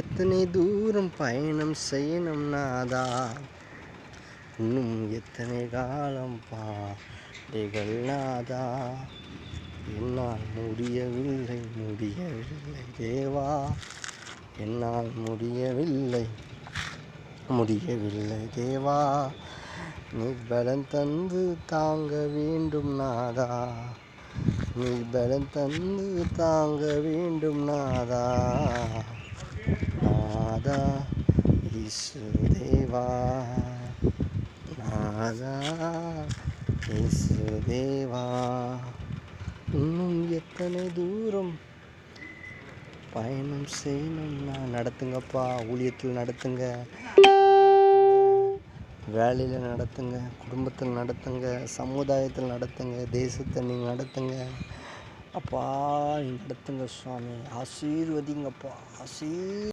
எத்தனை தூரம் பயணம் செய்யணும் நாதா, இன்னும் எத்தனை காலம் பாதைகள் நாதா, என்னால் முடியவில்லை தேவா, என்னால் முடியவில்லை தேவா, நீ பலன் தந்து தாங்க வேண்டும் நாதா, நீ பலன் தந்து தாங்க வேண்டும் நாதா, நாதா இயேசு தேவா, நாதா இயேசு தேவா. இன்னும் எத்தனை தூரம் பயணம் செய்யணும் நடத்துங்கப்பா. ஊழியத்தில் நடத்துங்க, வேலையில் நடத்துங்க, குடும்பத்தில் நடத்துங்க, சமுதாயத்தில் நடத்துங்க, தேசத்தை நீங்கள் நடத்துங்க அப்பா. நீங்கள் நடத்துங்க சுவாமி. ஆசீர்வதிங்கப்பா.